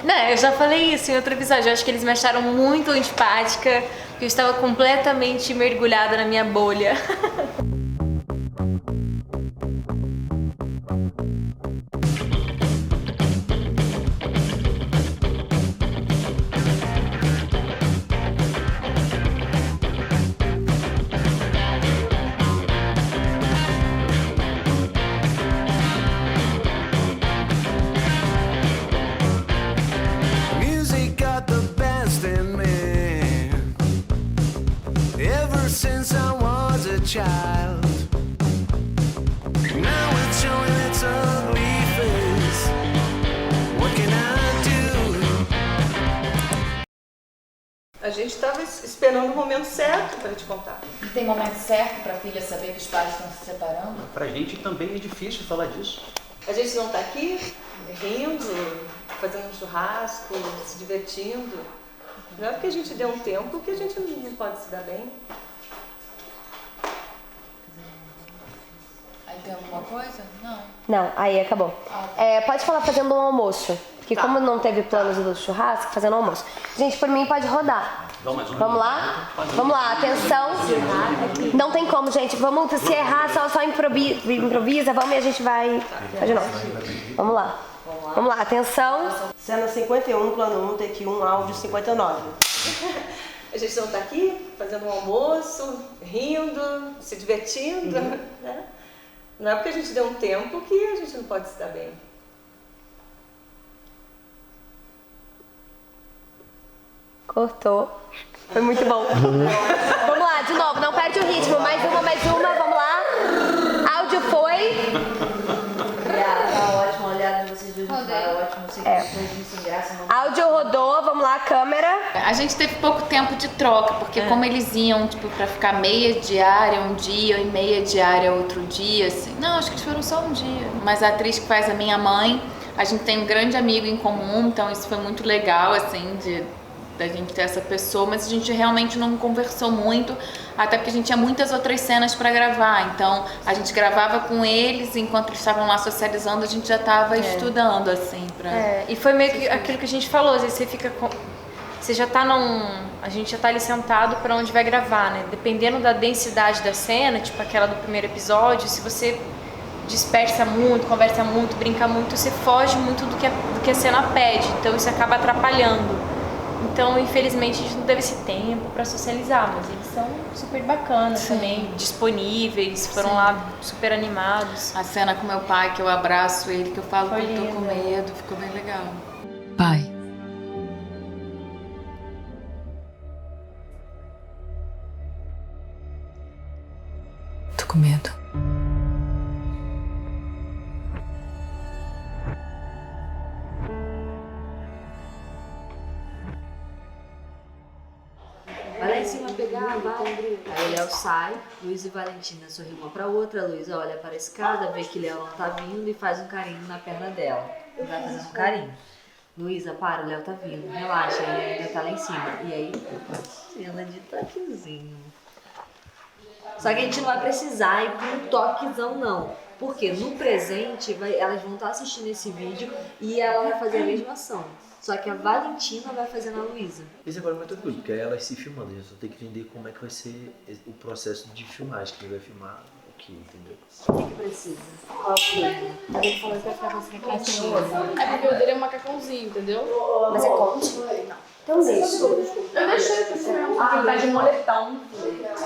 Não, eu já falei isso em outro episódio. Eu acho que eles me acharam muito antipática, porque eu estava completamente mergulhada na minha bolha. Child. Now it's showing its ugly face. What can I do? A gente estava esperando o momento certo para te contar. Não tem momento certo para a filha saber que os pais estão se separando? Pra gente também é difícil falar disso. A gente não está aqui rindo, fazendo um churrasco, se divertindo. Não é porque a gente deu um tempo que a gente não pode se dar bem. Aí tem alguma coisa? Não. Não, aí acabou. Pode falar fazendo um almoço. Porque como não teve planos do churrasco, fazendo um almoço. Gente, por mim pode rodar. Vamos lá? Vamos lá, atenção. Não tem como, gente. Vamos, se errar, só improvisa, vamos e a gente vai de novo. Vamos lá. Vamos lá, atenção. Cena 51, plano 1, take 1, áudio 59. A gente não está aqui fazendo um almoço, rindo, se divertindo, né? Não é porque a gente deu um tempo que a gente não pode se dar bem. Cortou. Foi muito bom. Vamos lá, de novo, não perde o ritmo. Mais uma, vamos lá. Áudio foi. Tá ótimo, olhada de vocês dois, tá ótimo. Sei que vocês sem graça, não. Áudio rodou, vamos lá, câmera. A gente teve pouco tempo de troca, porque como eles iam, tipo, pra ficar meia diária um dia e meia diária outro dia, assim. Não, acho que eles foram só um dia. Mas a atriz que faz a minha mãe, a gente tem um grande amigo em comum, então isso foi muito legal, assim, da gente ter essa pessoa, mas a gente realmente não conversou muito, até porque a gente tinha muitas outras cenas pra gravar, então a gente gravava com eles, enquanto eles estavam lá socializando, a gente já tava estudando, assim, pra... E foi meio que aquilo que a gente falou, às vezes você fica com... Você já tá a gente já tá ali sentado pra onde vai gravar, né? Dependendo da densidade da cena, tipo aquela do primeiro episódio, se você dispersa muito, conversa muito, brinca muito, você foge muito do que a cena pede, então isso acaba atrapalhando. Então, infelizmente, a gente não teve esse tempo pra socializar, mas eles são super bacanas também, disponíveis, foram lá super animados. A cena com meu pai, que eu abraço ele, que eu falo que eu tô com medo, ficou bem legal. Pai. Tô com medo. Vai lá em cima pegar, vai. Aí o Léo sai, Luiz e Valentina sorriem uma pra outra. Luiz olha para a escada, vê que Léo não tá vindo e faz um carinho na perna dela. Vai fazendo um carinho. Luísa, para, o Léo tá vindo. Relaxa, ele ainda tá lá em cima. E aí, cena de toquezinho. Só que a gente não vai precisar ir pra um toquezão, não. Porque no presente, elas vão estar assistindo esse vídeo e ela vai fazer a mesma ação. Só que a Valentina vai fazer na Luísa. Esse agora é muito tranquilo, porque aí elas se filmando, a gente só tem que entender como é que vai ser o processo de filmagem, quem vai filmar o que, entendeu? O que precisa? Qual coisa? Ele falou que vai ficar com essa recadinha. É porque o dele é um macacãozinho, entendeu? Mas é conte? Não. Então deixa. Eu deixei pra você mesmo. Ele tá de moletom.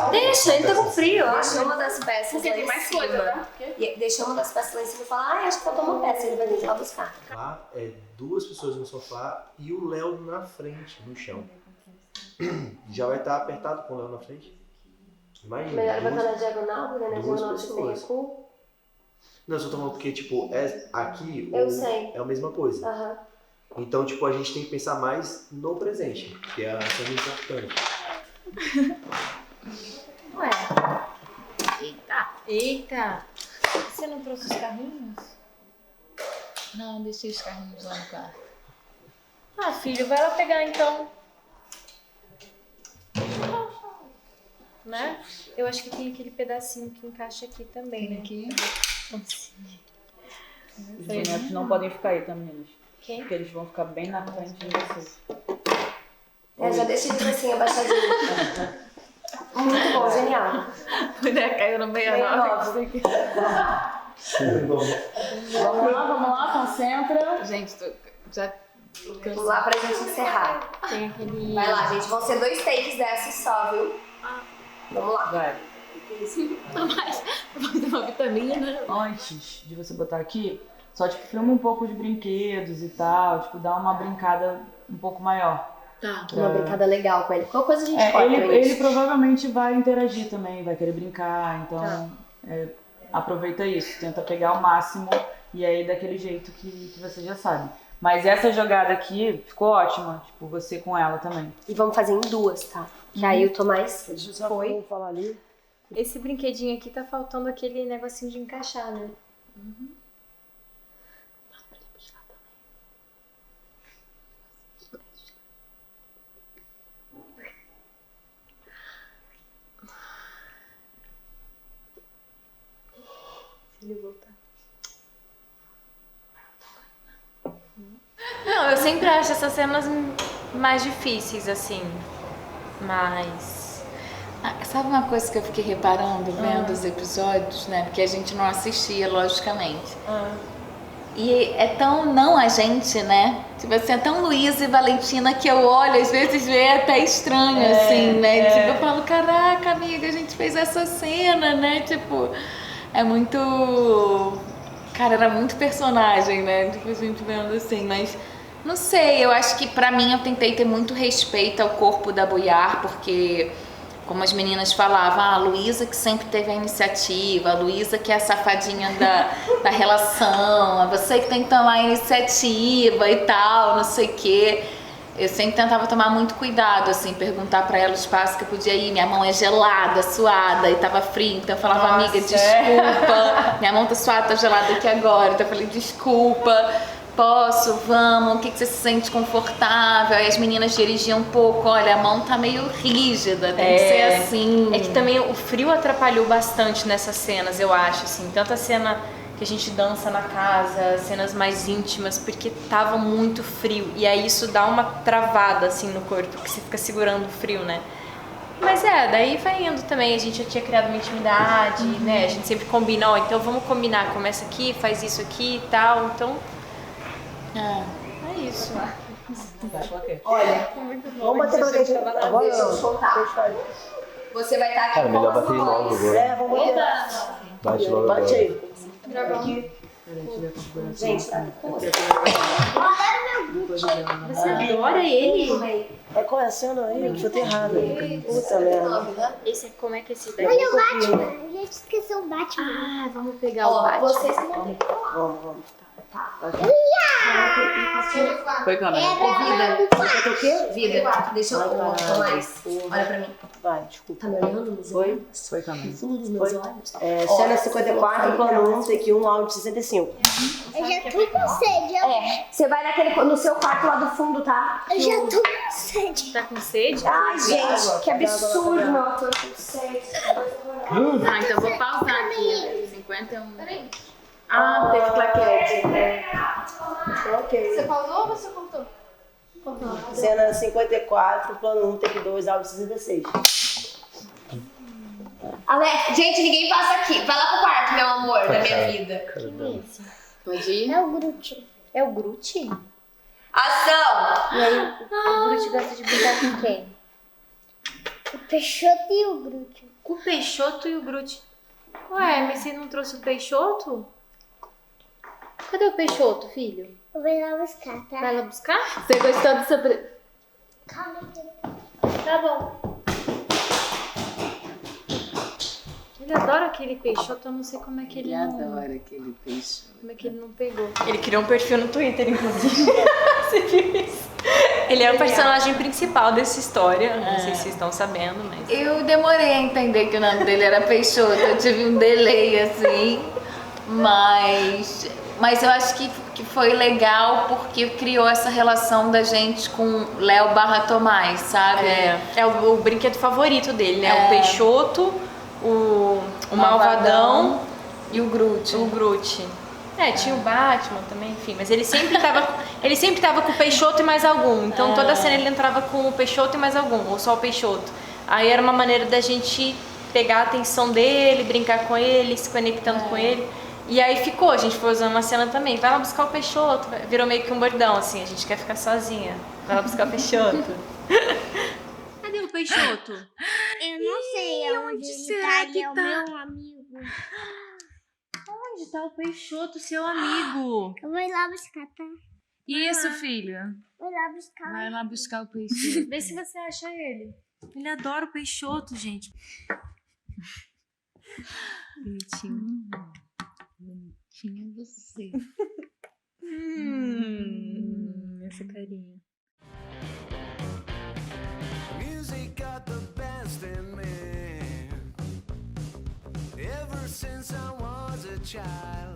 Deixa, ele tá com frio. Deixa uma das peças Porque lá tem em mais cima. coisa, tá? Deixa uma das peças lá em cima e fala, acho que faltou uma peça. Ele vai tentar buscar. Lá é 2 pessoas no sofá e o Léo na frente, no chão. Já vai estar apertado com o Léo na frente? Imagina. Melhor botar na diagonal, porque na duas diagonal você tem pessoas. recuo. Não, eu só tô falando porque, tipo, aqui Eu sei. é a mesma coisa. Aham. Então, tipo, a gente tem que pensar mais no presente, que é a coisa importante. Ué. Eita. Você não trouxe os carrinhos? Não, deixei os carrinhos lá no carro. Ah, filho, vai lá pegar então. Né? Eu acho que tem aquele pedacinho que encaixa aqui também, né? Aqui. Os bonecos não podem ficar aí, tá, meninas? Porque eles vão ficar bem na frente de vocês. Já deixa eles assim, abaixadinho. Muito bom, genial. A mulher caiu no 69. Vamos lá, concentra. Gente, já... Vamos lá pra gente encerrar. Tem aquele... Vai lá, gente. Vão ser 2 takes dessas só, viu? Vamos lá. Vai. Mas vou fazer uma vitamina. Antes de você botar aqui, só tipo, filma um pouco de brinquedos e tal, tipo, dá uma brincada um pouco maior. Tá. Uma brincada legal com ele. Qual coisa a gente corta ele provavelmente vai interagir também, vai querer brincar, então aproveita isso, tenta pegar o máximo e aí daquele jeito que você já sabe. Mas essa jogada aqui ficou ótima, tipo, você com ela também. E vamos fazer em 2, tá? Que aí o Tomás foi. Falar ali. Esse brinquedinho aqui tá faltando aquele negocinho de encaixar, né? Se ele voltar. Não, eu sempre acho essas cenas mais difíceis, assim. Mas... Sabe uma coisa que eu fiquei reparando vendo os episódios, né? Porque a gente não assistia, logicamente. E é tão não a gente, né? Tipo assim, é tão Luísa e Valentina que eu olho, às vezes é até estranho, assim, né? Tipo, eu falo, caraca, amiga, a gente fez essa cena, né? Tipo, é muito... Cara, era muito personagem, né? Tipo, a gente vendo assim, mas... Não sei, eu acho que pra mim eu tentei ter muito respeito ao corpo da Boiar, porque... Como as meninas falavam, a Luísa que sempre teve a iniciativa, a Luísa que é a safadinha da relação, você que tem que tomar a iniciativa e tal, não sei o quê. Eu sempre tentava tomar muito cuidado, assim, perguntar pra ela o espaço que eu podia ir. Minha mão é gelada, suada e tava fria, então eu falava, amiga, desculpa, minha mão tá suada, tá gelada aqui agora. Então eu falei, desculpa. Posso, vamos, o que você se sente confortável? Aí as meninas dirigiam um pouco, olha, a mão tá meio rígida, tem que ser assim. É que também o frio atrapalhou bastante nessas cenas, eu acho, assim. Tanto a cena que a gente dança na casa, cenas mais íntimas, porque tava muito frio. E aí isso dá uma travada, assim, no corpo, porque você fica segurando o frio, né? Mas daí vai indo também, a gente já tinha criado uma intimidade, né? A gente sempre combina, então vamos combinar, começa aqui, faz isso aqui e tal, então... É isso. Olha, vamos bater pra frente. Agora deixa eu te contar. Você vai estar aqui. Cara, melhor bater logo agora. Vamos bater. Bate logo Bate agora. aí. Aqui. Gente, tá com você. Você adora ele? Qual é a cena aí? Eu chutei errado. Puta merda. Esse, como é que é esse daí? Olha o Batman. A gente esqueceu o Batman. Vamos pegar o Batman. Vocês que vão ter. Vamos. Foi câmera. Vida. Você quer o quê? Vida. Deixa eu Tomás. Olha pra mim. Vai, desculpa. Tá me olhando nos olhos? Foi câmera. No fundo dos meus olhos? Cena 54, plano 1, take 1, áudio 65. Eu já tô com sede. Você vai no seu quarto lá do fundo, tá? Eu já tô com sede. Tá com sede? Ai, gente, que absurdo, meu ator com sede. Então vou pausar aqui. 51. Peraí. Teve claquete. Ok. Você pausou ou você cortou? Cena 54, plano 1, take 2, áudio 66. Alex, gente, ninguém passa aqui. Vai lá pro quarto, meu amor, da minha vida. Pode ir? É o Groot. É o Groot? Ação! E aí, o Groot gosta de brincar com quem? O Peixoto e o Groot. Com o Peixoto e o Groot. Ué, mas você não trouxe o Peixoto? Cadê o Peixoto, filho? Eu vou lá buscar, tá? Vai lá buscar? Você gostou do seu... Calma aí. Tá bom. Ele adora aquele Peixoto, eu não sei como é que ele não... adora aquele peixe. Como é que ele não pegou? Ele criou um perfil no Twitter, inclusive. Você viu isso? Ele é o personagem principal dessa história. Não sei se vocês estão sabendo, mas... Eu demorei a entender que o nome dele era Peixoto. Eu tive um delay, assim. Mas eu acho que foi legal porque criou essa relação da gente com Léo / Tomás, sabe? É o brinquedo favorito dele, né? O Peixoto, o Malvadão e o Groot. O Groot. Tinha o Batman também, enfim, mas ele sempre tava com o Peixoto e mais algum. Então toda cena ele entrava com o Peixoto e mais algum, ou só o Peixoto. Aí era uma maneira da gente pegar a atenção dele, brincar com ele, se conectando com ele. E aí a gente foi usando uma cena também, vai lá buscar o Peixoto, virou meio que um bordão, assim, a gente quer ficar sozinha, vai lá buscar o Peixoto. Cadê o Peixoto? Eu não sei onde ele tá, ele é o meu amigo. Onde tá o Peixoto, seu amigo? Eu vou ir lá buscar, tá? Isso, filha. Vou ir lá buscar. Vai lá buscar o Peixoto. Vê se você acha ele. Ele adora o Peixoto, gente. Bonitinho. Bonitinho você. Essa carinha. Music got the best in me. Ever since I was a child.